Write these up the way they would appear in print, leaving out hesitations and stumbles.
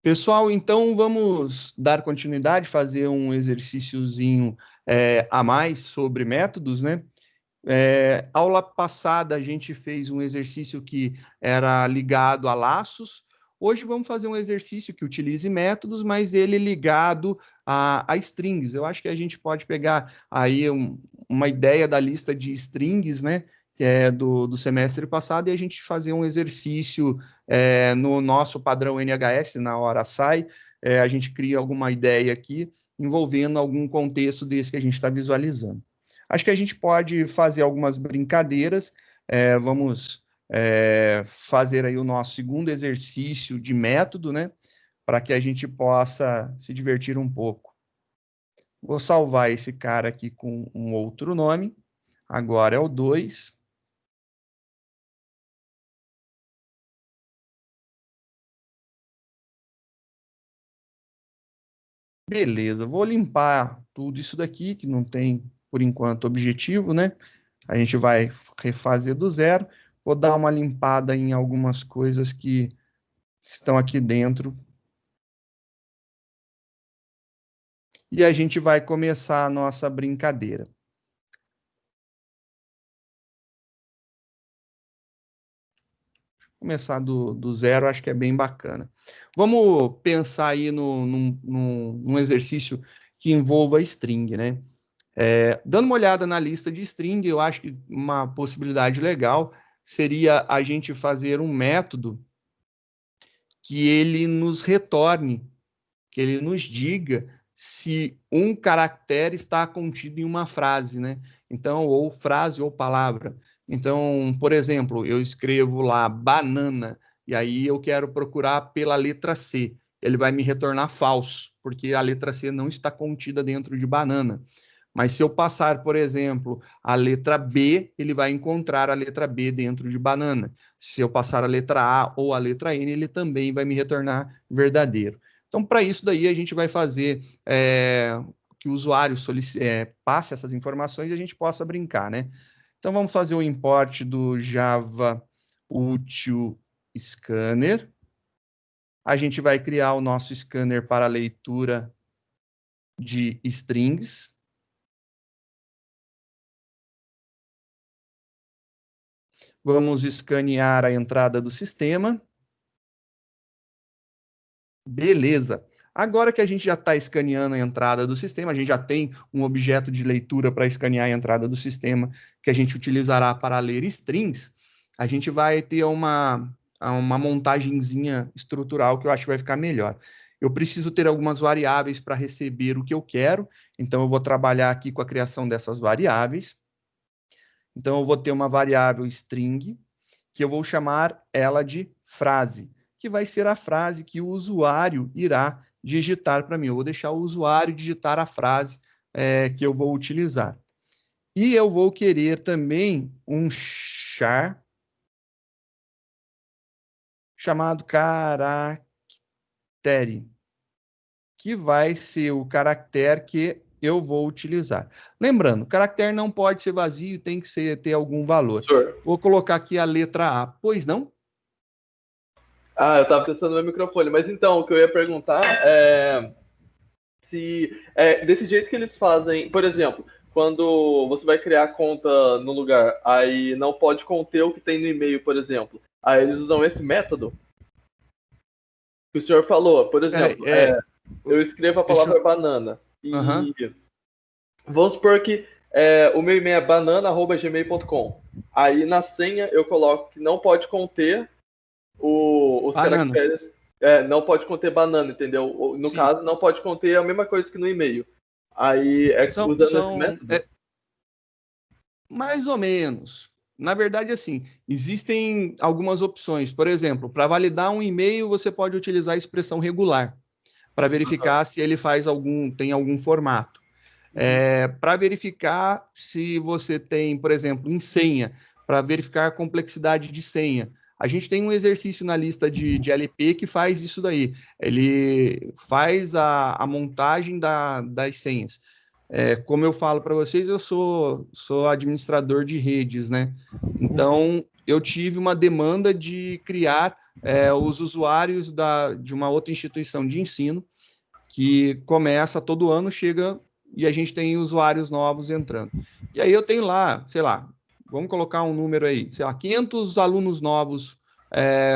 Pessoal, então vamos dar continuidade, fazer um exercíciozinho a mais sobre métodos, né? Aula passada a gente fez um exercício que era ligado a laços. Hoje vamos fazer um exercício que utilize métodos, mas ele ligado a strings. Eu acho que a gente pode pegar aí uma ideia da lista de strings, né? Que é do semestre passado, e a gente fazer um exercício no nosso padrão NHS, na hora sai, a gente cria alguma ideia aqui envolvendo algum contexto desse que a gente está visualizando. Acho que a gente pode fazer algumas brincadeiras. Vamos fazer aí o nosso segundo exercício de método, né? Para que a gente possa se divertir um pouco. Vou salvar esse cara aqui com um outro nome. Agora é o 2. Beleza, vou limpar tudo isso daqui, que não tem, por enquanto, objetivo, né? A gente vai refazer do zero. Vou dar uma limpada em algumas coisas que estão aqui dentro. E a gente vai começar a nossa brincadeira. Começar do zero, acho que é bem bacana. Vamos pensar aí num exercício que envolva string, né? Dando uma olhada na lista de string, eu acho que uma possibilidade legal seria a gente fazer um método que ele nos retorne, que ele nos diga se um caractere está contido em uma frase, né? Então, ou frase ou palavra. Então, por exemplo, eu escrevo lá banana, e aí eu quero procurar pela letra C. Ele vai me retornar falso, porque a letra C não está contida dentro de banana. Mas se eu passar, por exemplo, a letra B, ele vai encontrar a letra B dentro de banana. Se eu passar a letra A ou a letra N, ele também vai me retornar verdadeiro. Então, para isso daí, a gente vai fazer que o usuário passe essas informações e a gente possa brincar, né? Então, vamos fazer o import do Java Util Scanner. A gente vai criar o nosso scanner para leitura de strings. Vamos escanear a entrada do sistema. Beleza. Agora que a gente já está escaneando a entrada do sistema, a gente já tem um objeto de leitura para escanear a entrada do sistema que a gente utilizará para ler strings, a gente vai ter uma montagenzinha estrutural que eu acho que vai ficar melhor. Eu preciso ter algumas variáveis para receber o que eu quero, então eu vou trabalhar aqui com a criação dessas variáveis. Então eu vou ter uma variável string, que eu vou chamar ela de frase, que vai ser a frase que o usuário irá digitar para mim. Eu vou deixar o usuário digitar a frase que eu vou utilizar. E eu vou querer também um char chamado caractere, que vai ser o caractere que eu vou utilizar. Lembrando, o caractere não pode ser vazio, tem que ter algum valor. Senhor. Vou colocar aqui a letra A, pois não? Eu tava testando meu microfone, mas então, o que eu ia perguntar se desse jeito que eles fazem, por exemplo, quando você vai criar conta no lugar, aí não pode conter o que tem no e-mail, por exemplo. Aí eles usam esse método que o senhor falou, por exemplo, eu escrevo a palavra banana e vamos supor que o meu e-mail é banana@gmail.com. Aí na senha eu coloco que não pode conter os banana. caracteres. Não pode conter banana, entendeu? No Sim. caso, não pode conter a mesma coisa que no e-mail. Aí, usando esse método? Mais ou menos. Na verdade, assim, existem algumas opções. Por exemplo, para validar um e-mail, você pode utilizar a expressão regular, para verificar se ele tem algum formato. Para verificar se você tem, por exemplo, em senha, para verificar a complexidade de senha. A gente tem um exercício na lista de LP que faz isso daí. Ele faz a montagem das senhas. Como eu falo para vocês, eu sou administrador de redes, né? Então, eu tive uma demanda de criar os usuários de uma outra instituição de ensino, que começa todo ano, chega e a gente tem usuários novos entrando. E aí eu tenho lá, sei lá, vamos colocar um número aí, sei lá, 500 alunos novos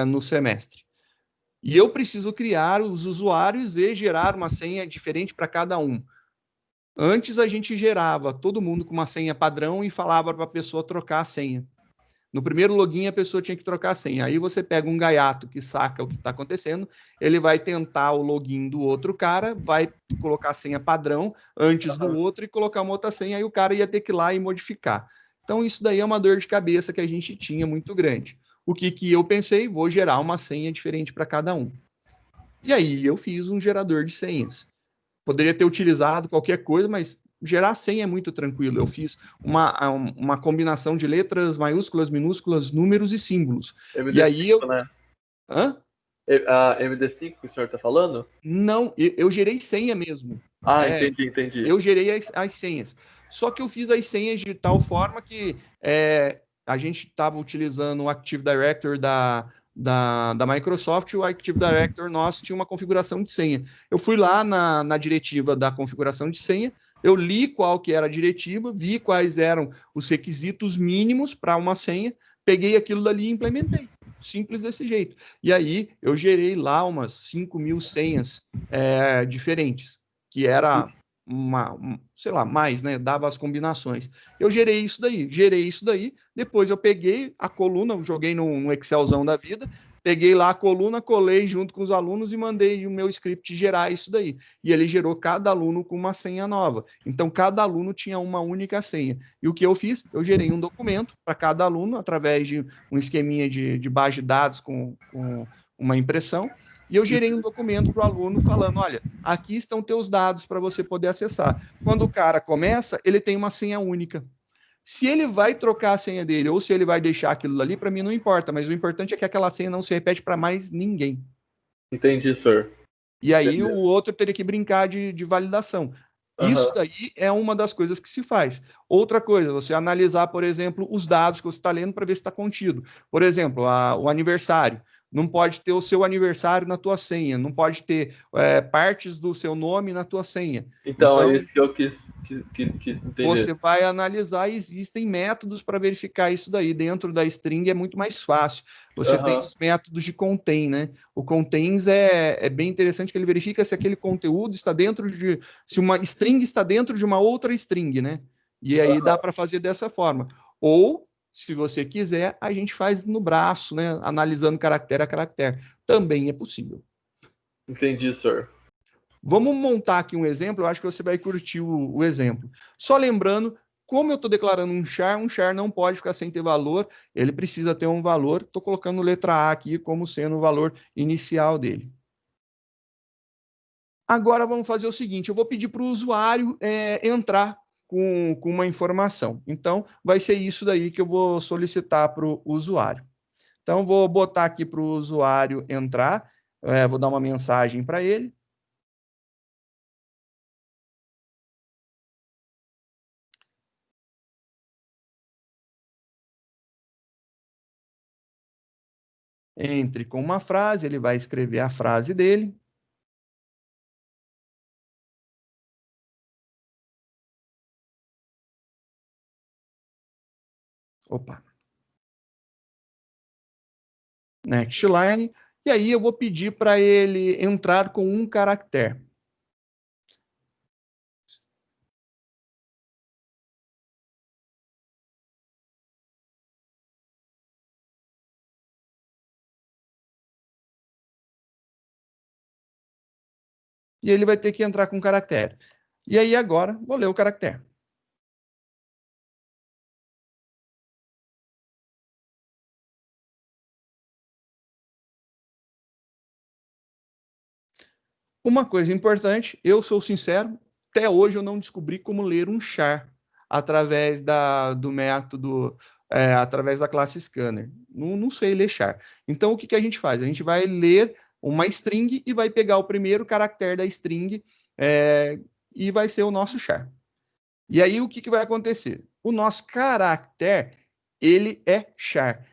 no semestre. E eu preciso criar os usuários e gerar uma senha diferente para cada um. Antes a gente gerava todo mundo com uma senha padrão e falava para a pessoa trocar a senha. No primeiro login, a pessoa tinha que trocar a senha. Aí você pega um gaiato que saca o que está acontecendo, ele vai tentar o login do outro cara, vai colocar a senha padrão antes do outro e colocar uma outra senha, aí o cara ia ter que ir lá e modificar. Então, isso daí é uma dor de cabeça que a gente tinha muito grande. O que eu pensei? Vou gerar uma senha diferente para cada um. E aí eu fiz um gerador de senhas. Poderia ter utilizado qualquer coisa, mas gerar senha é muito tranquilo. Eu fiz uma combinação de letras maiúsculas, minúsculas, números e símbolos. MD5, e aí eu... né? Hã? A MD5 que o senhor está falando? Não, eu gerei senha mesmo. Entendi. Eu gerei as senhas. Só que eu fiz as senhas de tal forma que a gente estava utilizando o Active Directory da Microsoft, o Active Directory nosso tinha uma configuração de senha. Eu fui lá na diretiva da configuração de senha, eu li qual que era a diretiva, vi quais eram os requisitos mínimos para uma senha, peguei aquilo dali e implementei. Simples desse jeito. E aí eu gerei lá umas 5.000 senhas diferentes, que era sei lá, mais, né? Dava as combinações. Eu gerei isso daí, depois eu peguei a coluna, joguei no Excelzão da vida, peguei lá a coluna, colei junto com os alunos e mandei o meu script gerar isso daí. E ele gerou cada aluno com uma senha nova. Então, cada aluno tinha uma única senha. E o que eu fiz? Eu gerei um documento para cada aluno, através de um esqueminha de base de dados com uma impressão, e eu gerei um documento para o aluno falando, olha, aqui estão teus dados para você poder acessar. Quando o cara começa, ele tem uma senha única. Se ele vai trocar a senha dele ou se ele vai deixar aquilo ali, para mim não importa, mas o importante é que aquela senha não se repete para mais ninguém. Entendi, senhor. E aí o outro teria que brincar de validação. Isso daí é uma das coisas que se faz. Outra coisa, você analisar, por exemplo, os dados que você está lendo para ver se está contido. Por exemplo, o aniversário. Não pode ter o seu aniversário na tua senha, não pode ter partes do seu nome na tua senha. Então é isso que eu quis entender. Você vai analisar e existem métodos para verificar isso daí. Dentro da string é muito mais fácil. Você tem os métodos de contain, né? O contains é bem interessante que ele verifica se aquele conteúdo está dentro de... Se uma string está dentro de uma outra string, né? E aí dá para fazer dessa forma. Ou, se você quiser, a gente faz no braço, né? Analisando caractere a caractere. Também é possível. Entendi, senhor. Vamos montar aqui um exemplo, eu acho que você vai curtir o exemplo. Só lembrando, como eu estou declarando um char não pode ficar sem ter valor, ele precisa ter um valor. Estou colocando letra A aqui como sendo o valor inicial dele. Agora vamos fazer o seguinte, eu vou pedir para o usuário entrar com uma informação. Então, vai ser isso daí que eu vou solicitar para o usuário. Então, vou botar aqui para o usuário entrar, vou dar uma mensagem para ele. Entre com uma frase, ele vai escrever a frase dele. Opa. Next line. E aí eu vou pedir para ele entrar com um caractere. E ele vai ter que entrar com um caractere. E aí agora, vou ler o caractere. Uma coisa importante, eu sou sincero, até hoje eu não descobri como ler um char através do método, através da classe scanner. Não sei ler char. Então, o que a gente faz? A gente vai ler uma string e vai pegar o primeiro caractere da string e vai ser o nosso char. E aí, o que vai acontecer? O nosso caractere, ele é char.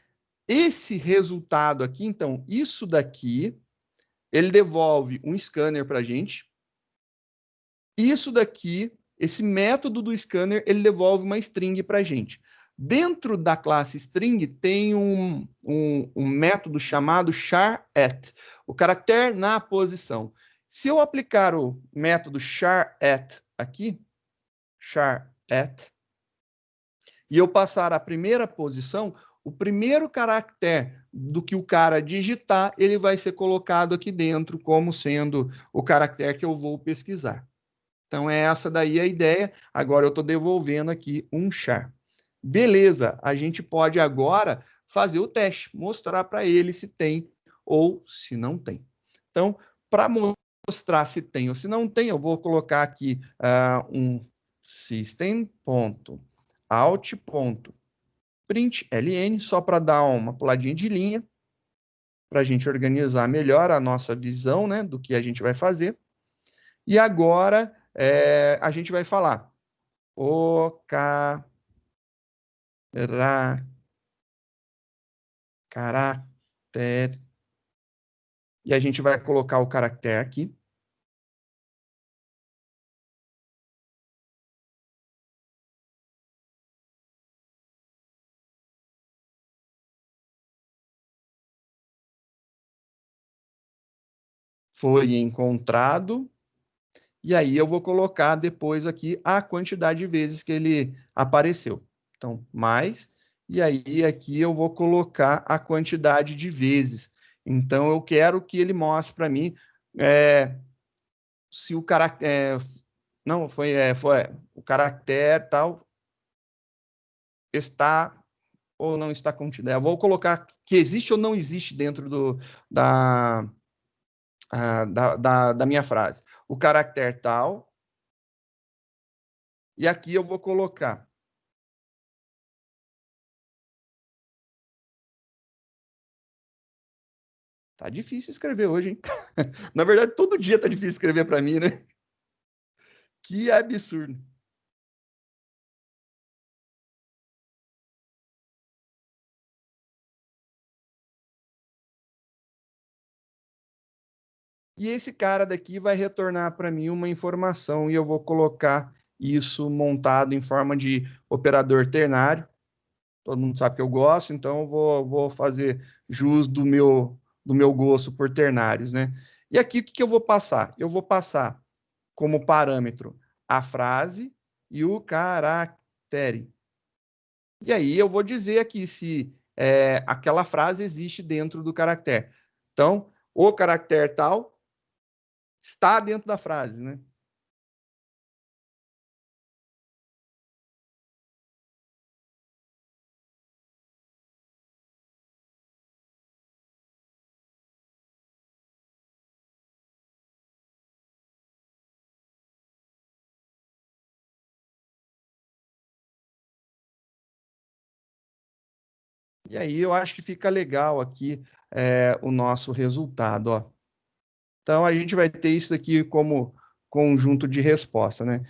Esse resultado aqui, então, isso daqui, ele devolve um scanner para a gente. Isso daqui, esse método do scanner, ele devolve uma string para a gente. Dentro da classe string tem um método chamado char_at, o caractere na posição. Se eu aplicar o método char_at aqui, char_at, e eu passar a primeira posição, o primeiro caractere do que o cara digitar, ele vai ser colocado aqui dentro como sendo o caractere que eu vou pesquisar. Então, é essa daí a ideia. Agora eu estou devolvendo aqui um char. Beleza, a gente pode agora fazer o teste, mostrar para ele se tem ou se não tem. Então, para mostrar se tem ou se não tem, eu vou colocar aqui um system.out.println, só para dar uma puladinha de linha, para a gente organizar melhor a nossa visão, né, do que a gente vai fazer. E agora a gente vai falar o caractere. E a gente vai colocar o caractere aqui. Foi encontrado. E aí eu vou colocar depois aqui a quantidade de vezes que ele apareceu. Então, mais. E aí aqui eu vou colocar a quantidade de vezes. Então, eu quero que ele mostre para mim se o caractere... não, foi o caractere tal está ou não está contido. Eu vou colocar que existe ou não existe dentro da minha frase. O caractere tal. E aqui eu vou colocar. Tá difícil escrever hoje, hein? Na verdade, todo dia tá difícil escrever para mim, né? Que absurdo. E esse cara daqui vai retornar para mim uma informação e eu vou colocar isso montado em forma de operador ternário. Todo mundo sabe que eu gosto, então eu vou fazer jus do meu gosto por ternários, né? E aqui o que eu vou passar? Eu vou passar como parâmetro a frase e o caractere. E aí eu vou dizer aqui se aquela frase existe dentro do caractere. Então, o caractere tal está dentro da frase, né? E aí eu acho que fica legal aqui o nosso resultado, ó. Então, a gente vai ter isso aqui como conjunto de resposta, né?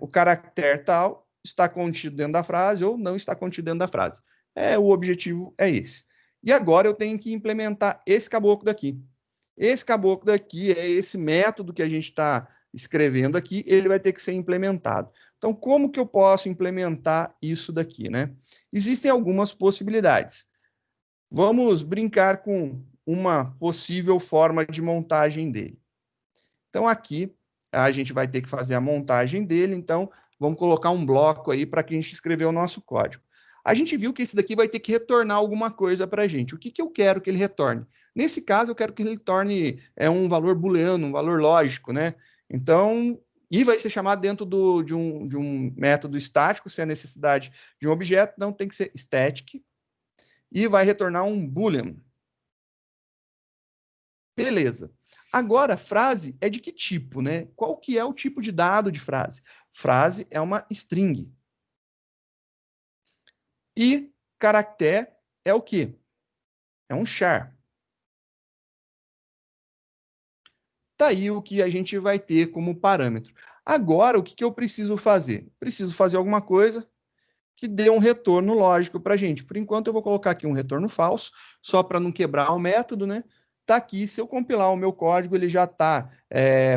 O caractere tal está contido dentro da frase ou não está contido dentro da frase. O objetivo é esse. E agora eu tenho que implementar esse caboclo daqui. Esse caboclo daqui é esse método que a gente está escrevendo aqui, ele vai ter que ser implementado. Então, como que eu posso implementar isso daqui, né? Existem algumas possibilidades. Vamos brincar com uma possível forma de montagem dele. Então, aqui a gente vai ter que fazer a montagem dele, então vamos colocar um bloco aí para que a gente escrever o nosso código. A gente viu que esse daqui vai ter que retornar alguma coisa para a gente. O que eu quero que ele retorne? Nesse caso, eu quero que ele retorne um valor booleano, um valor lógico, né? Então, e vai ser chamado dentro de um método estático, se a necessidade de um objeto, então tem que ser static, e vai retornar um boolean. Beleza. Agora, frase é de que tipo, né? Qual que é o tipo de dado de frase? Frase é uma string. E caractere é o quê? É um char. Tá aí o que a gente vai ter como parâmetro. Agora, o que eu preciso fazer? Preciso fazer alguma coisa que dê um retorno lógico para a gente. Por enquanto, eu vou colocar aqui um retorno falso, só para não quebrar o método, né? Está aqui, se eu compilar o meu código, ele já está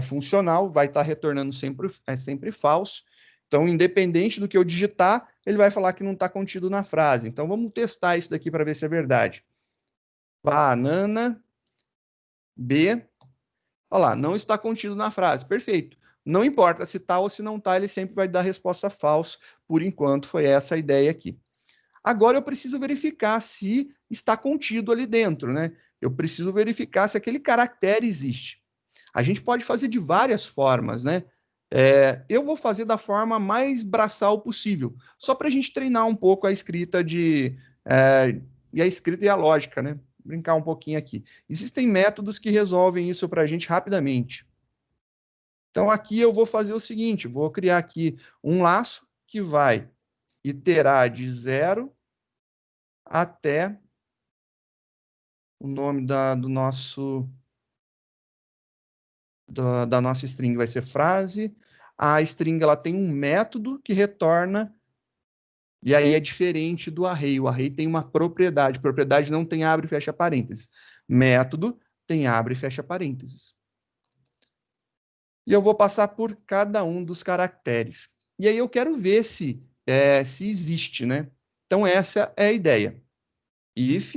funcional, vai estar retornando sempre falso. Então, independente do que eu digitar, ele vai falar que não está contido na frase. Então, vamos testar isso daqui para ver se é verdade. Banana B. Olha lá, não está contido na frase. Perfeito. Não importa se está ou se não está, ele sempre vai dar resposta falsa. Por enquanto, foi essa a ideia aqui. Agora eu preciso verificar se está contido ali dentro, né? Eu preciso verificar se aquele caractere existe. A gente pode fazer de várias formas, né? Eu vou fazer da forma mais braçal possível, só para a gente treinar um pouco a escrita e a escrita e a lógica, né? Brincar um pouquinho aqui. Existem métodos que resolvem isso para a gente rapidamente. Então, aqui eu vou fazer o seguinte, vou criar aqui um laço que vai iterar de 0 até o nome da nossa string vai ser frase. A string ela tem um método que retorna, e aí é diferente do array. O array tem uma propriedade. Propriedade não tem abre e fecha parênteses. Método tem abre e fecha parênteses. E eu vou passar por cada um dos caracteres. E aí eu quero ver se existe, né? Então, essa é a ideia. If,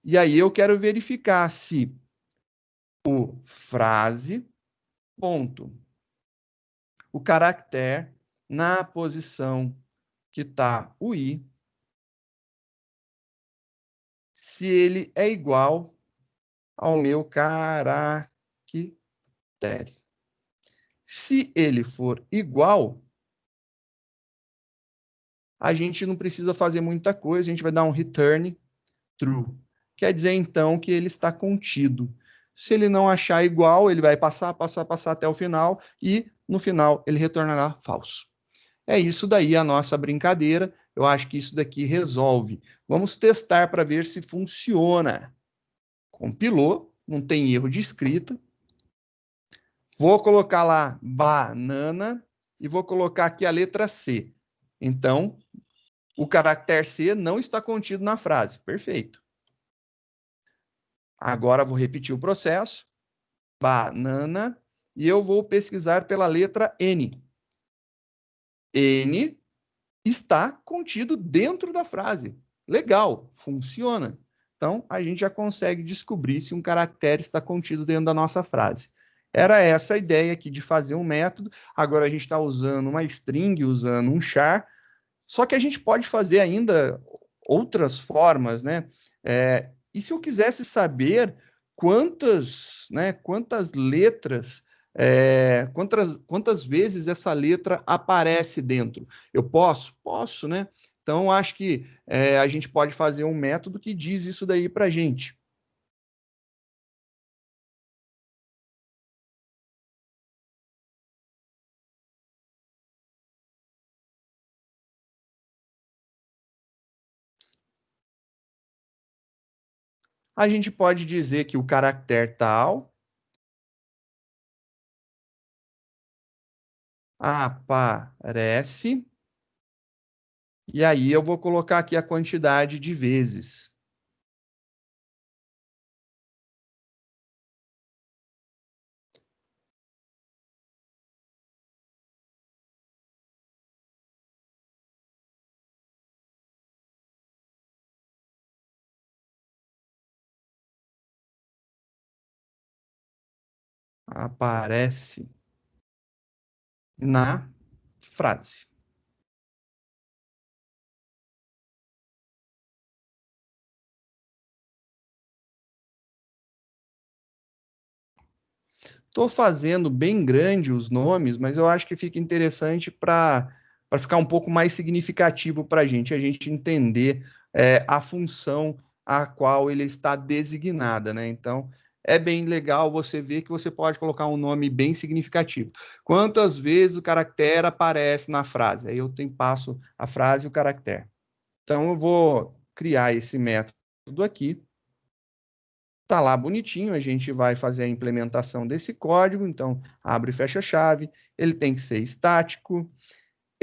e aí eu quero verificar se o frase, ponto, o caractere na posição que está o i, se ele é igual ao meu caractere. Se ele for igual, a gente não precisa fazer muita coisa, a gente vai dar um return true. Quer dizer, então, que ele está contido. Se ele não achar igual, ele vai passar até o final, e no final ele retornará falso. É isso daí a nossa brincadeira. Eu acho que isso daqui resolve. Vamos testar para ver se funciona. Compilou, não tem erro de escrita. Vou colocar lá banana e vou colocar aqui a letra C. Então, o caractere C não está contido na frase. Perfeito. Agora vou repetir o processo. Banana. E eu vou pesquisar pela letra N. N está contido dentro da frase. Legal, funciona. Então, a gente já consegue descobrir se um caractere está contido dentro da nossa frase. Era essa a ideia aqui de fazer um método. Agora a gente está usando uma string, usando um char. Só que a gente pode fazer ainda outras formas, né? E se eu quisesse saber quantas letras, quantas vezes essa letra aparece dentro? Eu posso? Posso, né? Então, acho que a gente pode fazer um método que diz isso daí para a gente. A gente pode dizer que o caractere tal aparece, e aí eu vou colocar aqui a quantidade de vezes. Aparece na frase. Estou fazendo bem grande os nomes, mas eu acho que fica interessante para ficar um pouco mais significativo para a gente entender a função a qual ele está designada, né? Então, é bem legal você ver que você pode colocar um nome bem significativo. Quantas vezes o caractere aparece na frase? Aí eu passo a frase e o caractere. Então, eu vou criar esse método aqui. Tá lá bonitinho, a gente vai fazer a implementação desse código, então abre e fecha a chave, ele tem que ser estático,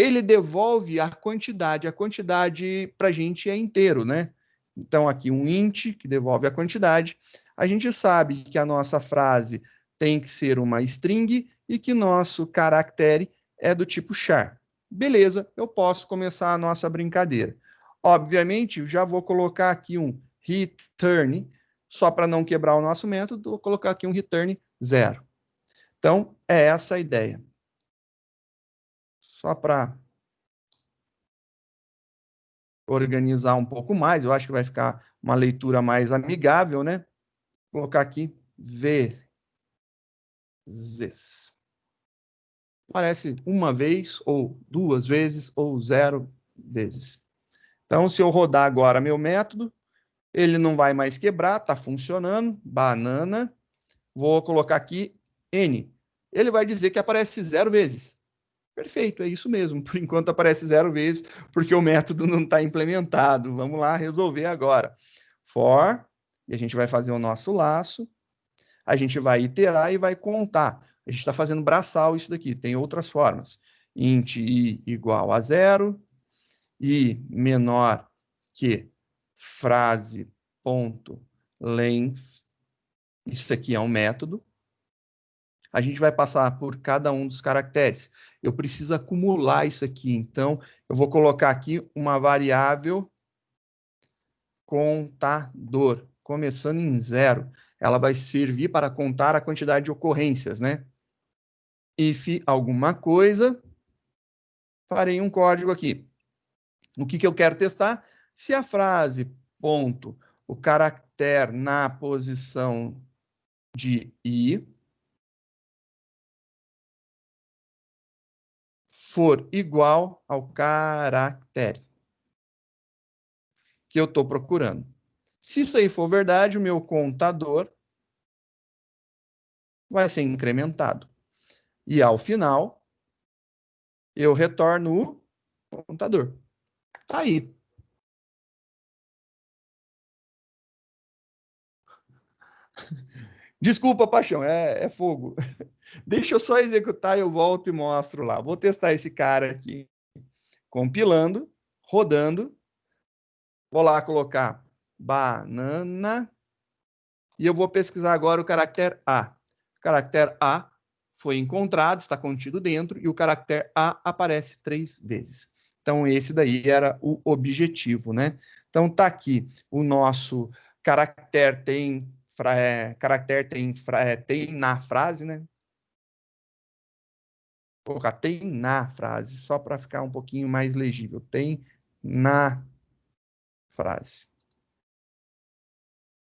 ele devolve a quantidade. A quantidade para a gente é inteiro, né? Então, aqui um int que devolve a quantidade. A gente sabe que a nossa frase tem que ser uma string e que nosso caractere é do tipo char. Beleza, eu posso começar a nossa brincadeira. Obviamente, eu já vou colocar aqui um return, só para não quebrar o nosso método, vou colocar aqui um return 0. Então, é essa a ideia. Só para organizar um pouco mais, eu acho que vai ficar uma leitura mais amigável, né? Vou colocar aqui vezes. Aparece uma vez, ou duas vezes, ou 0 vezes. Então, se eu rodar agora meu método, ele não vai mais quebrar, está funcionando, banana. Vou colocar aqui N. Ele vai dizer que aparece 0 vezes. Perfeito, é isso mesmo. Por enquanto aparece 0 vezes, porque o método não está implementado. Vamos lá resolver agora. For, e a gente vai fazer o nosso laço. A gente vai iterar e vai contar. A gente está fazendo braçal isso daqui, tem outras formas. Int i igual a 0, i menor que frase ponto length. Isso aqui é um método. A gente vai passar por cada um dos caracteres. Eu preciso acumular isso aqui, então eu vou colocar aqui uma variável contador, começando em 0. Ela vai servir para contar a quantidade de ocorrências, né? If alguma coisa, farei um código aqui. O que eu quero testar? Se a frase, ponto, o caractere na posição de i, for igual ao caractere que eu estou procurando. Se isso aí for verdade, o meu contador vai ser incrementado. E ao final, eu retorno o contador. Tá aí. Desculpa, paixão, é fogo. Deixa eu só executar e eu volto e mostro lá. Vou testar esse cara aqui, compilando, rodando. Vou lá colocar banana. E eu vou pesquisar agora o caractere A. O caractere A foi encontrado, está contido dentro, e o caractere A aparece 3 vezes. Então, esse daí era o objetivo, né? Então, tá aqui o nosso caractere tem na frase, né? Vou colocar tem na frase, só para ficar um pouquinho mais legível. Tem na frase.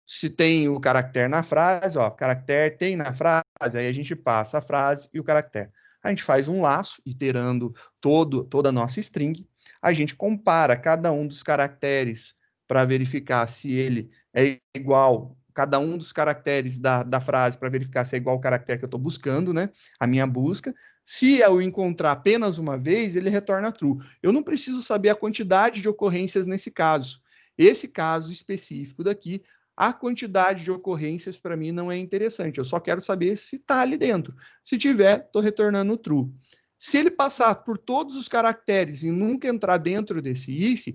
Se tem o caractere na frase, ó, caractere tem na frase, aí a gente passa a frase e o caractere. A gente faz um laço, iterando toda a nossa string. A gente compara cada um dos caracteres para verificar se ele é igual, cada um dos caracteres da frase para verificar se é igual ao caractere que eu estou buscando, né? A minha busca. Se eu encontrar apenas uma vez, ele retorna true. Eu não preciso saber a quantidade de ocorrências nesse caso. Esse caso específico daqui, a quantidade de ocorrências para mim não é interessante. Eu só quero saber se está ali dentro. Se tiver, estou retornando true. Se ele passar por todos os caracteres e nunca entrar dentro desse if,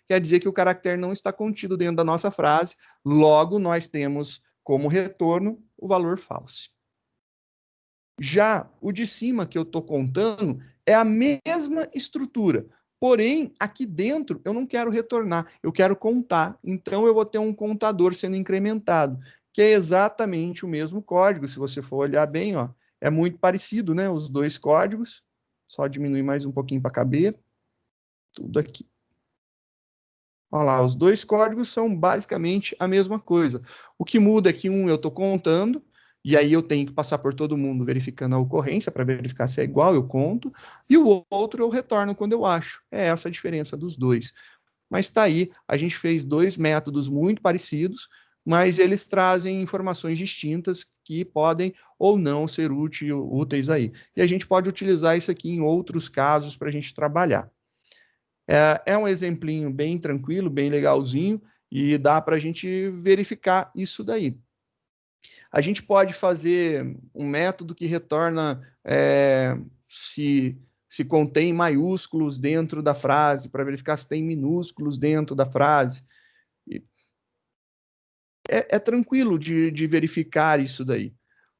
quer dizer que o caractere não está contido dentro da nossa frase. Logo, nós temos como retorno o valor false. Já o de cima que eu estou contando é a mesma estrutura. Porém, aqui dentro eu não quero retornar, eu quero contar. Então, eu vou ter um contador sendo incrementado, que é exatamente o mesmo código. Se você for olhar bem, ó, é muito parecido, né? Os dois códigos. Só diminuir mais um pouquinho para caber. Tudo aqui. Olha lá, os dois códigos são basicamente a mesma coisa. O que muda é que um eu estou contando, e aí eu tenho que passar por todo mundo verificando a ocorrência para verificar se é igual, eu conto, e o outro eu retorno quando eu acho. É essa a diferença dos dois. Mas está aí, a gente fez dois métodos muito parecidos, mas eles trazem informações distintas que podem ou não ser úteis aí. E a gente pode utilizar isso aqui em outros casos para a gente trabalhar. É um exemplinho bem tranquilo, bem legalzinho, e dá para a gente verificar isso daí. A gente pode fazer um método que retorna se se contém maiúsculos dentro da frase, para verificar se tem minúsculos dentro da frase. É tranquilo de verificar isso daí.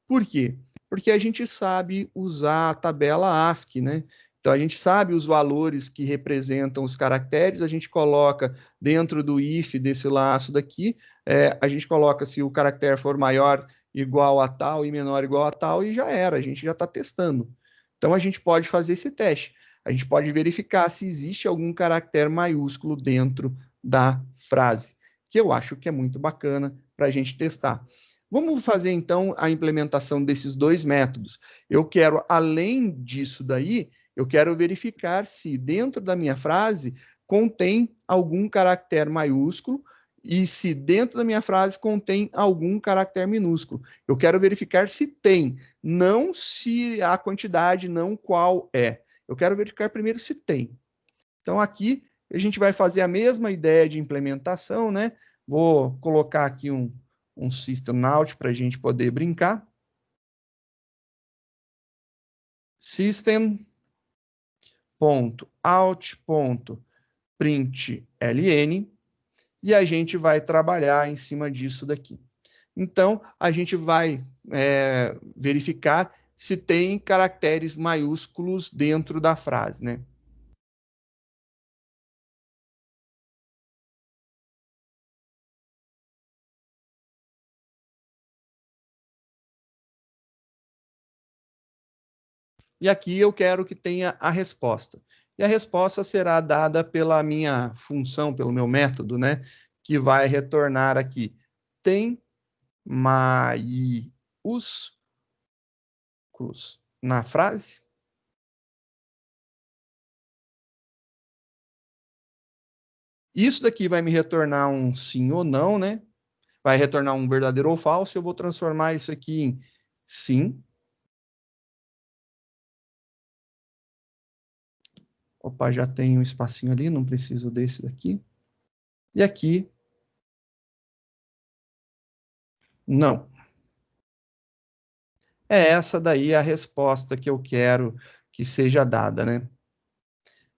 Por quê? Porque a gente sabe usar a tabela ASCII, né? Então, a gente sabe os valores que representam os caracteres, a gente coloca dentro do if desse laço daqui, a gente coloca se o caractere for maior igual a tal e menor igual a tal, e já era, a gente já está testando. Então, a gente pode fazer esse teste. A gente pode verificar se existe algum caractere maiúsculo dentro da frase, que eu acho que é muito bacana para a gente testar. Vamos fazer, então, a implementação desses dois métodos. Eu quero, além disso daí, eu quero verificar se dentro da minha frase contém algum caractere maiúsculo e se dentro da minha frase contém algum caractere minúsculo. Eu quero verificar se tem, não se a quantidade, não qual é. Eu quero verificar primeiro se tem. Então, aqui, a gente vai fazer a mesma ideia de implementação, né? Vou colocar aqui um system out para a gente poder brincar. System.out.println e a gente vai trabalhar em cima disso daqui. Então, a gente vai verificar se tem caracteres maiúsculos dentro da frase, né? E aqui eu quero que tenha a resposta. E a resposta será dada pela minha função, pelo meu método, né? Que vai retornar aqui. Tem maiúsculos na frase? Isso daqui vai me retornar um sim ou não, né? Vai retornar um verdadeiro ou falso. Eu vou transformar isso aqui em sim. Opa, já tem um espacinho ali, não preciso desse daqui. E aqui, não. É essa daí a resposta que eu quero que seja dada, né?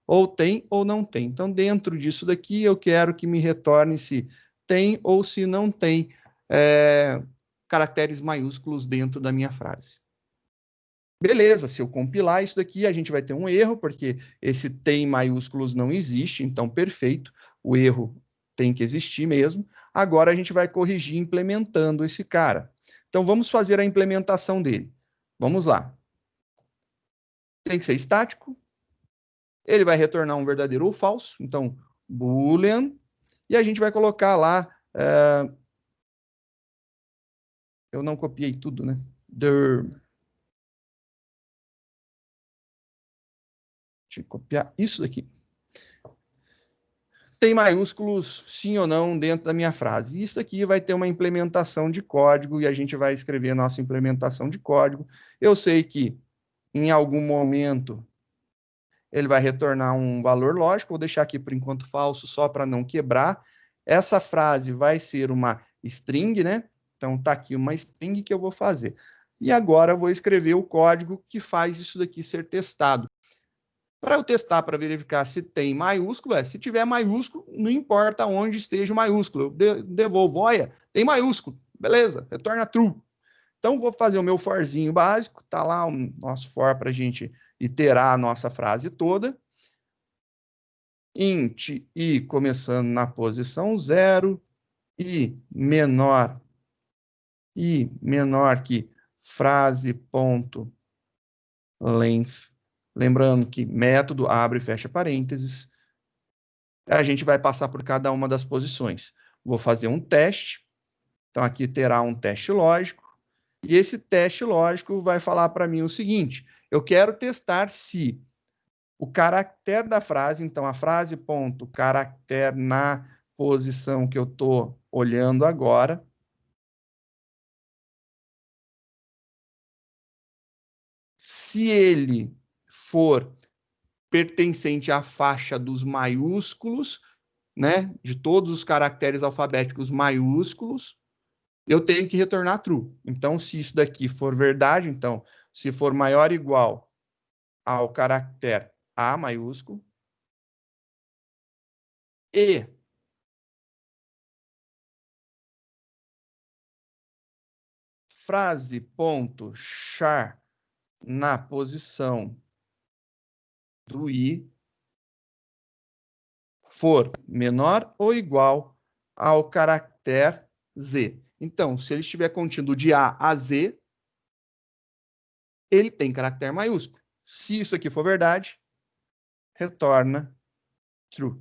Ou tem ou não tem. Então, dentro disso daqui, eu quero que me retorne se tem ou se não tem caracteres maiúsculos dentro da minha frase. Beleza, se eu compilar isso daqui, a gente vai ter um erro, porque esse tem maiúsculos não existe, então perfeito, o erro tem que existir mesmo. Agora a gente vai corrigir implementando esse cara. Então vamos fazer a implementação dele. Vamos lá. Tem que ser estático. Ele vai retornar um verdadeiro ou falso, então boolean, e a gente vai colocar lá, eu não copiei tudo, né? Deixa eu copiar isso daqui. Tem maiúsculos sim ou não dentro da minha frase. Isso aqui vai ter uma implementação de código e a gente vai escrever a nossa implementação de código. Eu sei que em algum momento ele vai retornar um valor lógico, vou deixar aqui por enquanto falso só para não quebrar. Essa frase vai ser uma string, né? Então tá aqui uma string que eu vou fazer. E agora eu vou escrever o código que faz isso daqui ser testado. Para eu testar, para verificar se tem maiúsculo, se tiver maiúsculo, não importa onde esteja o maiúsculo, eu devolvo, olha, tem maiúsculo, beleza, retorna true. Então, vou fazer o meu forzinho básico, tá lá o nosso for para a gente iterar a nossa frase toda. Int i começando na posição 0, i menor que frase.length. Lembrando que método abre e fecha parênteses. A gente vai passar por cada uma das posições. Vou fazer um teste. Então, aqui terá um teste lógico. E esse teste lógico vai falar para mim o seguinte: eu quero testar se o caractere da frase, então a frase ponto caractere na posição que eu estou olhando agora, se ele for pertencente à faixa dos maiúsculos, né, de todos os caracteres alfabéticos maiúsculos, eu tenho que retornar true. Então, se isso daqui for verdade, então, se for maior ou igual ao caractere A maiúsculo e frase.char na posição do I for menor ou igual ao caractere Z. Então, se ele estiver contido de A a Z, ele tem caractere maiúsculo. Se isso aqui for verdade, retorna true.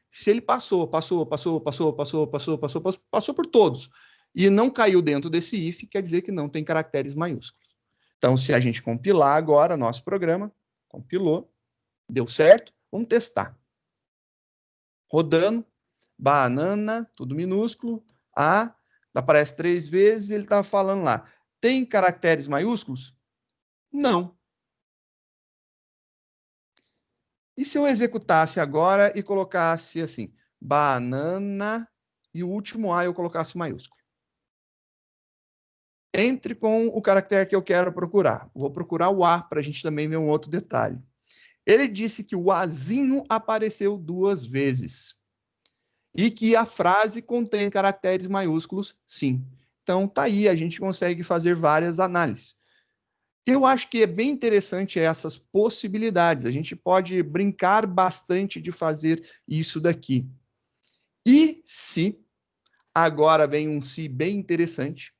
Se ele passou por todos e não caiu dentro desse if, quer dizer que não tem caracteres maiúsculos. Então, se a gente compilar agora nosso programa, compilou, deu certo, vamos testar. Rodando, banana, tudo minúsculo, A, aparece 3 vezes, ele está falando lá. Tem caracteres maiúsculos? Não. E se eu executasse agora e colocasse assim, banana, e o último A eu colocasse maiúsculo? Entre com o caractere que eu quero procurar. Vou procurar o A, para a gente também ver um outro detalhe. Ele disse que o Azinho apareceu 2 vezes. E que a frase contém caracteres maiúsculos, sim. Então, tá aí, a gente consegue fazer várias análises. Eu acho que é bem interessante essas possibilidades. A gente pode brincar bastante de fazer isso daqui. E se, agora vem um se bem interessante,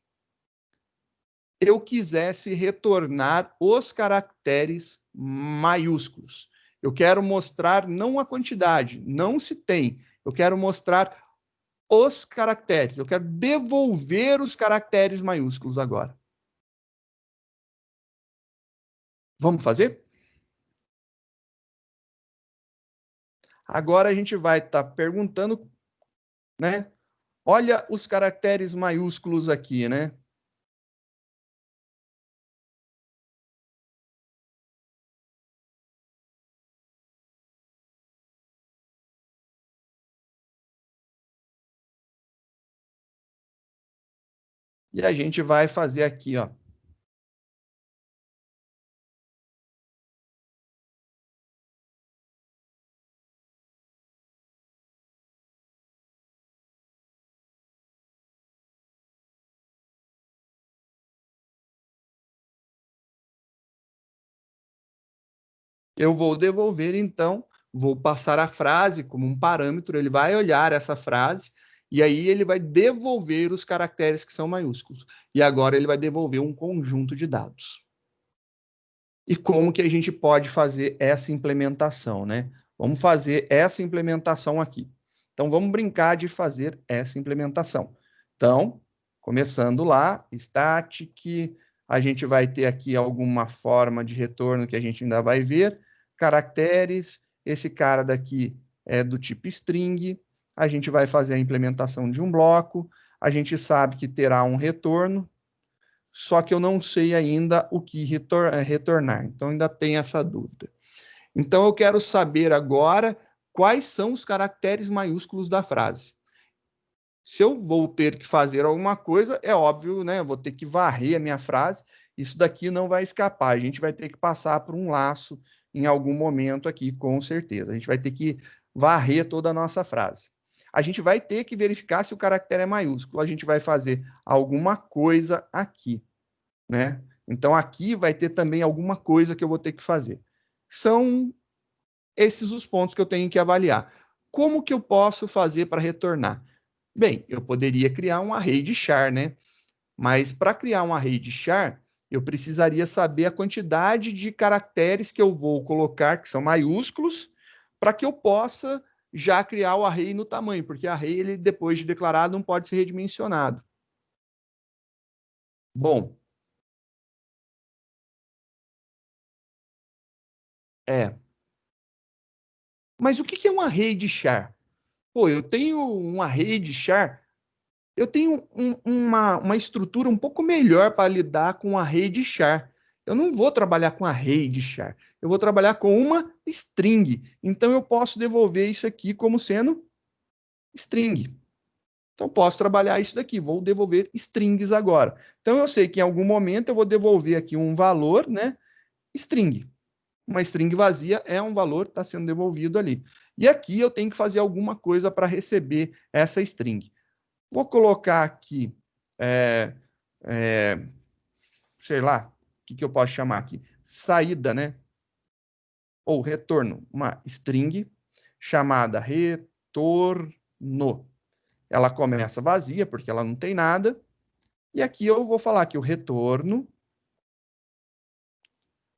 eu quisesse retornar os caracteres maiúsculos. Eu quero mostrar não a quantidade, não se tem. Eu quero mostrar os caracteres. Eu quero devolver os caracteres maiúsculos agora. Vamos fazer? Agora a gente vai estar perguntando, né? Olha os caracteres maiúsculos aqui, né? E a gente vai fazer aqui, ó. Eu vou devolver, então, vou passar a frase como um parâmetro, ele vai olhar essa frase e aí ele vai devolver os caracteres que são maiúsculos. E agora ele vai devolver um conjunto de dados. E como que a gente pode fazer essa implementação, né? Vamos fazer essa implementação aqui. Então, vamos brincar de fazer essa implementação. Então, começando lá, static, a gente vai ter aqui alguma forma de retorno que a gente ainda vai ver, caracteres, esse cara daqui é do tipo string, a gente vai fazer a implementação de um bloco, a gente sabe que terá um retorno, só que eu não sei ainda o que retornar. Então, ainda tem essa dúvida. Então, eu quero saber agora quais são os caracteres maiúsculos da frase. Se eu vou ter que fazer alguma coisa, é óbvio, né? Eu vou ter que varrer a minha frase. Isso daqui não vai escapar. A gente vai ter que passar por um laço em algum momento aqui, com certeza. A gente vai ter que varrer toda a nossa frase. A gente vai ter que verificar se o caractere é maiúsculo. A gente vai fazer alguma coisa aqui, né? Então, aqui vai ter também alguma coisa que eu vou ter que fazer. São esses os pontos que eu tenho que avaliar. Como que eu posso fazer para retornar? Bem, eu poderia criar um array de char, né? Mas para criar um array de char, eu precisaria saber a quantidade de caracteres que eu vou colocar, que são maiúsculos, para que eu possa já criar o array no tamanho, porque array, ele, depois de declarado, não pode ser redimensionado. Bom, mas o que é um array de char? Pô, eu tenho um array de char, eu tenho uma estrutura um pouco melhor para lidar com um array de char. Eu não vou trabalhar com array de char, eu vou trabalhar com uma string. Então, eu posso devolver isso aqui como sendo string. Então, posso trabalhar isso daqui, vou devolver strings agora. Então, eu sei que em algum momento eu vou devolver aqui um valor, né, string. Uma string vazia é um valor que está sendo devolvido ali. E aqui eu tenho que fazer alguma coisa para receber essa string. Vou colocar aqui, sei lá, o que eu posso chamar aqui? Saída, né? Ou retorno. Uma string chamada retorno. Ela começa vazia, porque ela não tem nada. E aqui eu vou falar que o retorno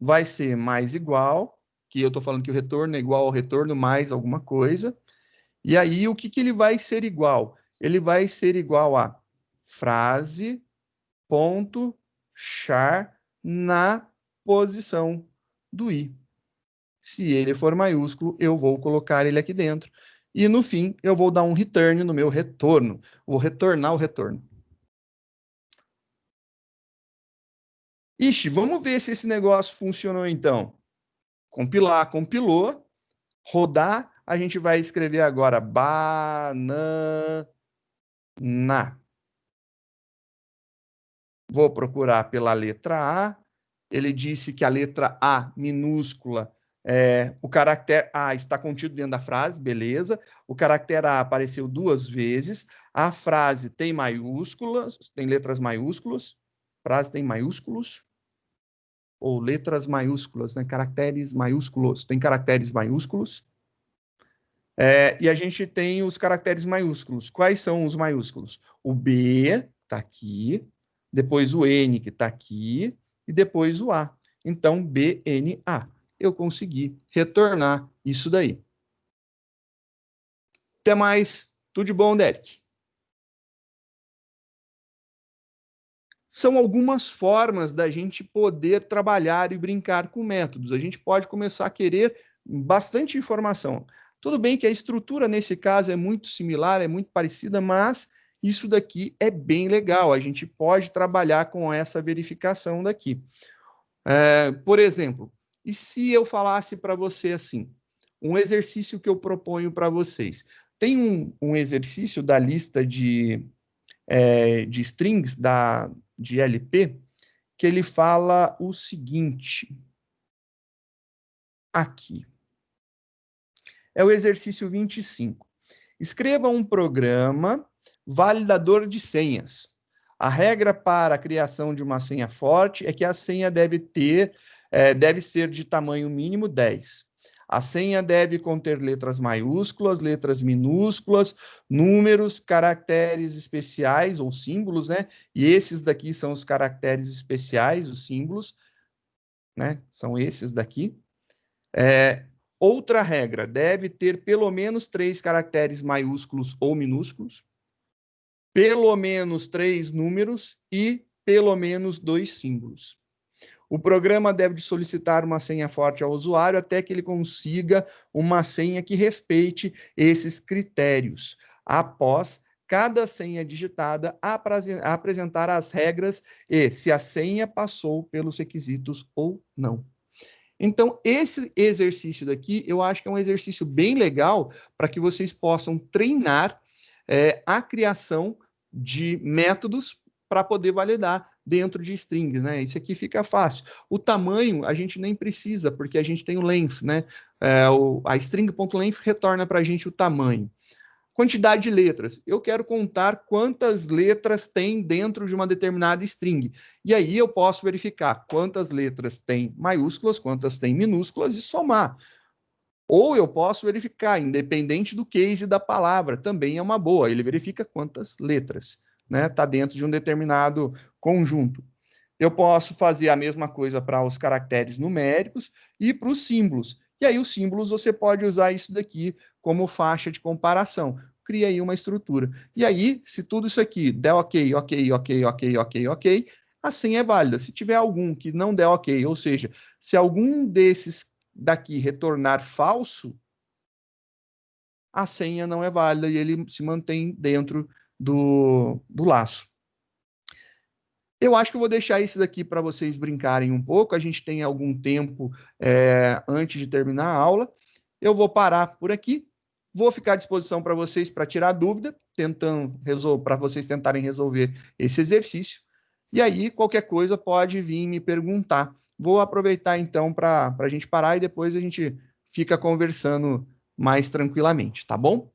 vai ser mais igual, que eu estou falando que o retorno é igual ao retorno mais alguma coisa. E aí, o que, que ele vai ser igual? Ele vai ser igual a frase ponto char na posição do i. Se ele for maiúsculo, eu vou colocar ele aqui dentro. E no fim, eu vou dar um return no meu retorno. Vou retornar o retorno. Ixi, vamos ver se esse negócio funcionou então. Compilar, compilou. Rodar, a gente vai escrever agora banana. Vou procurar pela letra A. Ele disse que a letra A minúscula, o caractere A está contido dentro da frase, beleza. O caractere A apareceu 2 vezes. A frase tem maiúsculas, tem letras maiúsculas. Frase tem maiúsculos. Ou letras maiúsculas, né? Caracteres maiúsculos. Tem caracteres maiúsculos. E a gente tem os caracteres maiúsculos. Quais são os maiúsculos? O B está aqui, depois o N, que está aqui, e depois o A. Então, BNA. Eu consegui retornar isso daí. Até mais. Tudo de bom, Derek. São algumas formas da gente poder trabalhar e brincar com métodos. A gente pode começar a querer bastante informação. Tudo bem que a estrutura, nesse caso, é muito similar, é muito parecida, mas isso daqui é bem legal. A gente pode trabalhar com essa verificação daqui. Por exemplo, e se eu falasse para você assim, um exercício que eu proponho para vocês. Tem um exercício da lista de strings de LP, que ele fala o seguinte, aqui. É o exercício 25. Escreva um programa validador de senhas. A regra para a criação de uma senha forte é que a senha deve ser de tamanho mínimo 10. A senha deve conter letras maiúsculas, letras minúsculas, números, caracteres especiais ou símbolos, né? E esses daqui são os caracteres especiais, os símbolos, né? São esses daqui. Outra regra, deve ter pelo menos 3 caracteres maiúsculos ou minúsculos, pelo menos 3 números e pelo menos 2 símbolos. O programa deve solicitar uma senha forte ao usuário até que ele consiga uma senha que respeite esses critérios. Após cada senha digitada, apresentar as regras e se a senha passou pelos requisitos ou não. Então, esse exercício daqui, eu acho que é um exercício bem legal para que vocês possam treinar a criação de métodos para poder validar dentro de strings, né? Isso aqui fica fácil. O tamanho a gente nem precisa, porque a gente tem o length, né? A string.length retorna para a gente o tamanho. Quantidade de letras. Eu quero contar quantas letras tem dentro de uma determinada string. E aí eu posso verificar quantas letras tem maiúsculas, quantas tem minúsculas e somar. Ou eu posso verificar, independente do case da palavra, também é uma boa. Ele verifica quantas letras, né, tá dentro de um determinado conjunto. Eu posso fazer a mesma coisa para os caracteres numéricos e para os símbolos. E aí, os símbolos, você pode usar isso daqui como faixa de comparação. Cria aí uma estrutura. E aí, se tudo isso aqui der ok, a senha é válida. Se tiver algum que não der ok, ou seja, se algum desses daqui retornar falso, a senha não é válida e ele se mantém dentro do laço. Eu acho que eu vou deixar isso daqui para vocês brincarem um pouco. A gente tem algum tempo antes de terminar a aula. Eu vou parar por aqui. Vou ficar à disposição para vocês para tirar dúvida, para vocês tentarem resolver esse exercício. E aí, qualquer coisa pode vir me perguntar. vou aproveitar então para a gente parar e depois a gente fica conversando mais tranquilamente, tá bom?